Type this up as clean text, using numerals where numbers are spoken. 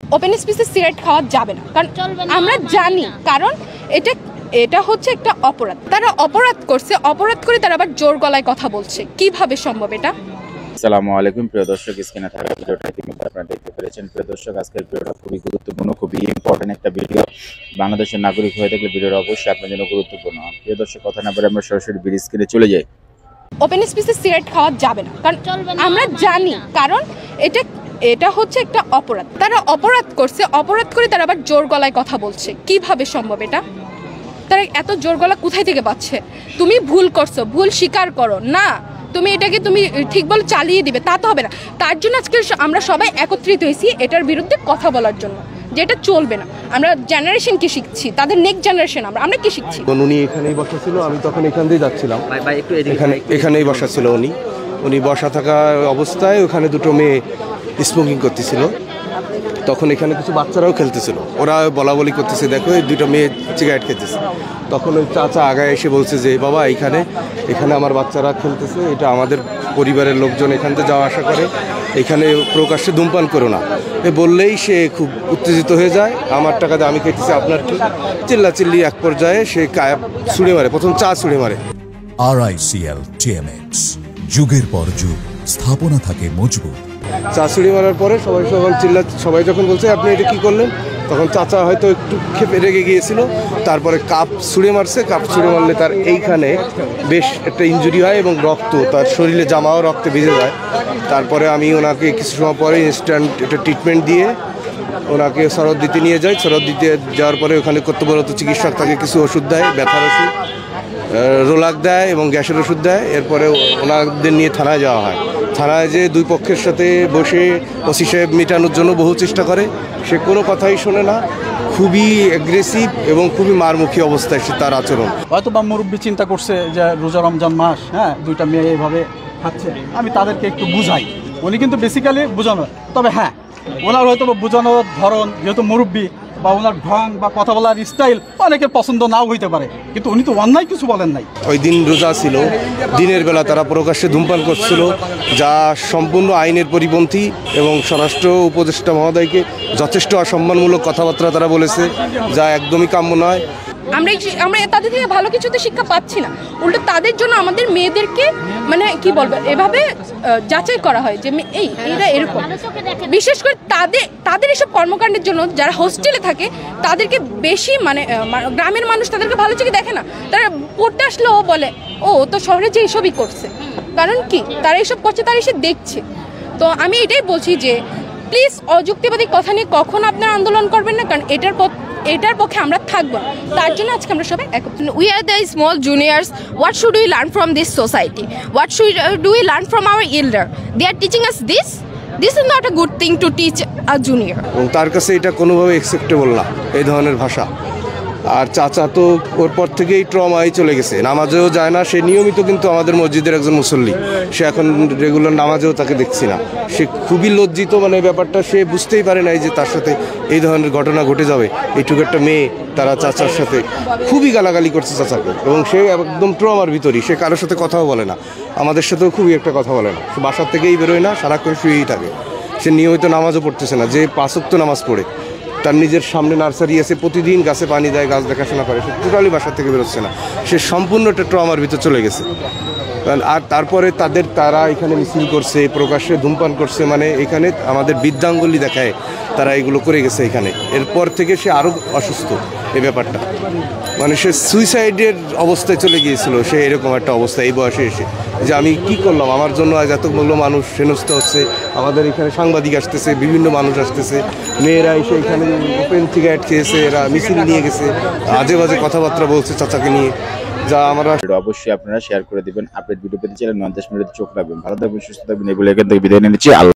Open স্পেসে cigarette খাওয়া যাবে না, কারণ আমরা জানি, কারণ এটা হচ্ছে একটা অপরাধ। তারা অপরাধ করছে, অপরাধ করে তারা আবার জোর গলায় কথা বলছে, কিভাবে সম্ভব এটা? আসসালামু আলাইকুম প্রিয় দর্শক, স্ক্রিনে থাকা ভিডিওটা ইতিমধ্যে আপনারা দেখতে পেরেছেন। প্রিয় দর্শক, আজকের ভিডিওটা খুবই গুরুত্বপূর্ণ, খুবই ইম্পর্টেন্ট একটা ভিডিও। বাংলাদেশের নাগরিক হয়ে থাকলে ভিডিওটা অবশ্যই আপনার জন্য গুরুত্বপূর্ণ। প্রিয় দর্শক, কথা না বলে আমরা সরাসরি ভিডিও স্ক্রিনে চলে যাই। ওপেন স্পেসে সিগারেট খাওয়া যাবে না, কারণ আমরা জানি, কারণ এটা হচ্ছে একটা অপরাধ। তারা অপরাধ করছে, অপরাধ করে তারা আবার জোর গলায় কথা বলছে, কিভাবে সম্ভব এটা? তারা এত জোর গলা কোথায় থেকে পাচ্ছে? তুমি ভুল করছো, ভুল স্বীকার করো না, তুমি এটাকে তুমি ঠিক বলে চালিয়ে দিবে, তা তো হবে না। তার জন্য আজকে আমরা সবাই একত্রিত হয়েছি এটার বিরুদ্ধে কথা বলার জন্য, যে এটা চলবে না। আমরা জেনারেশনকে শিখছি, তাদের নেক্সট জেনারেশন আমরা কি শিখছি? উনি এখানেই বসা ছিল, আমি তখন এখান দিয়ে যাচ্ছিলাম, এখানেই বসা ছিল। উনি বসা থাকা অবস্থায় ওখানে দুটো মেয়ে স্মোকিং করতেছিল। তখন এখানে কিছু বাচ্চারাও খেলতেছিল, ওরা বলা বলি করতেছে, দেখো এই দুটো মেয়ে সিগারেট খেতেছে। তখন ওই চাচা আগায় এসে বলছে যে বাবা, এখানে আমার বাচ্চারা খেলতেছে, এটা আমাদের পরিবারের লোকজন এখান থেকে যাওয়া আসা করে, এখানে প্রকাশ্যে ধূমপান করো না। বললেই সে খুব উত্তেজিত হয়ে যায়, আমার টাকা দিয়ে আমি খেতেছি, আপনার কি? চিল্লাচিল্লি এক পর্যায়ে সে কায়াব ছুঁড়ে মারে, প্রথম চা ছুঁড়ে মারে। RICL TMX, যুগের পর যুগ স্থাপনা থাকে মজবুত। চা ছুঁড়ে মারার পরে সবাই যখন বলছে আপনি এটা কি করলেন, তখন চাচা হয়তো একটু ক্ষেপে রেগে গিয়েছিল। তারপরে কাপ ছুঁড়ে মারছে, কাপ ছুঁড়ে মারলে তার এইখানে বেশ একটা ইনজুরি হয় এবং রক্ত, তার শরীরে জামাও রক্তে ভিজে যায়। তারপরে আমি ওনাকে কিছু সময় পরে ইনস্ট্যান্ট একটা ট্রিটমেন্ট দিয়ে ওনাকে শরৎ দিতে নিয়ে যাই। শরৎ দিতে যাওয়ার পরে ওখানে কর্তব্যরত চিকিৎসক তাকে কিছু ওষুধ দেয়, ব্যথার ওষুধ, রোলাক দেয় এবং গ্যাসের ওষুধ দেয়। এরপরে ওনাদের নিয়ে থানায় যাওয়া হয়। থানায় যে দুই পক্ষের সাথে বসে ওসি সাহেব মেটানোর জন্য বহু চেষ্টা করে, সে কোনো কথাই শোনে না। খুবই অ্যাগ্রেসিভ এবং খুবই মারমুখী অবস্থায় সে তার আচরণ। হয়তো বা মুরব্বী চিন্তা করছে যে রোজা রমজান মাস, হ্যাঁ, দুইটা মেয়ে এইভাবে খাচ্ছে, আমি তাদেরকে একটু বুঝাই। উনি কিন্তু বেসিক্যালি বোঝানো, তবে হ্যাঁ, ওনার হয়তো বোঝানোর ধরন, যেহেতু মুরব্বী বা ওনার ঢং বা কথা বলার স্টাইল অনেকের পছন্দ নাও হইতে পারে, কিন্তু উনি তো অন্যায় কিছু বলেন নাই। ওই দিন রোজা ছিল, দিনের বেলা তারা প্রকাশ্যে ধূমপান করছিল, যা সম্পূর্ণ আইনের পরিপন্থী এবং স্বরাষ্ট্র উপদেষ্টা মহোদয়কে যথেষ্ট অসম্মানমূলক কথাবার্তা তারা বলেছে, যা একদমই কাম্য নয়। আমরা তাদের থেকে ভালো কিছু তো শিক্ষা পাচ্ছি না, উল্টো তাদের জন্য আমাদের মেয়েদেরকে মানে কি বলবো এভাবে যাচাই করা হয় যে এরা এরকম। বিশেষ করে তাদের এসব কর্মকাণ্ডের জন্য যারা হোস্টেলে থাকে তাদেরকে বেশি মানে গ্রামের মানুষ তাদেরকে ভালো চোখে দেখে না। তারা পড়তে আসলেও বলে ও তো শহরে যে এইসবই করছে, কারণ কি তারা এইসব করছে, তারা এসে দেখছে। তো আমি এটাই বলছি যে প্লিজ অযুক্তিবাদী কথা নিয়ে কখনো আপনারা আন্দোলন করবেন না, কারণ এটার পক্ষে আমরা থাকবো না। তার জন্য আজকে আমরা সবাই একত্রিত। We are the small juniors. What should we learn from this society? What do we learn from our elder? They are teaching us this. This is not a good thing to teach a junior. এবং তার কাছে এটা কোনোভাবে acceptable না, এই ধরনের ভাষা। আর চাচা তো ওর পর থেকেই ট্রমায় চলে গেছে, নামাজেও যায় না। সে নিয়মিত কিন্তু আমাদের মসজিদের একজন মুসল্লি, সে এখন রেগুলার নামাজেও তাকে দেখছি না। সে খুবই লজ্জিত, মানে ব্যাপারটা সে বুঝতেই পারে নাই যে তার সাথে এই ধরনের ঘটনা ঘটে যাবে। এইটুকু একটা মেয়ে তারা চাচার সাথে খুবই গালাগালি করছে চাচাকে, এবং সে একদম ট্রমার ভিতরই, সে কারোর সাথে কথাও বলে না, আমাদের সাথেও খুবই একটা কথা বলে না। সে বাসার থেকেই বেরোয় না, সারাক্ষণ শুয়েই থাকে। সে নিয়মিত নামাজও পড়তেছে না, যে 5 ওয়াক্ত নামাজ পড়ে। তার নিজের সামনে নার্সারি আছে, প্রতিদিন গাছে পানি দেয়, গাছ দেখাশোনা করে, সে টোটালি বাসার থেকে বেরোচ্ছে না। সে সম্পূর্ণ একটা ট্রমার ভিতর চলে গেছে। আর তারপরে তারা এখানে মিছিল করছে, প্রকাশ্যে ধূমপান করছে, মানে এখানে আমাদের বৃদ্ধাঙ্গুলি দেখায় তারা এগুলো করে গেছে এখানে। এরপর থেকে সে আরও অসুস্থ, এই ব্যাপারটা মানে সে সুইসাইডের অবস্থায় চলে গিয়েছিল। সে এরকম একটা অবস্থা এই বয়সে এসে, যে আমি কি করলাম, আমার জন্য আজ এতগুলো মানুষ হেনস্থ হচ্ছে, আমাদের এখানে সাংবাদিক আসতেছে, বিভিন্ন মানুষ আসতেছে, মেয়েরা এসে এখানে ওপেন সিগারেট খেয়েছে, এরা মিছিল নিয়ে গেছে, আজে বাজে কথাবার্তা বলছে চাচাকে নিয়ে, যা আমরা অবশ্যই আপনারা শেয়ার করে দিবেন। আপডেট ভিডিও পেতে চাইলে 90 মিনিট চোখ রাখবেন। ভালো থাকবেন, সুস্থ থাকবেন, এগুলো এখান থেকে বিদায় নিচ্ছি।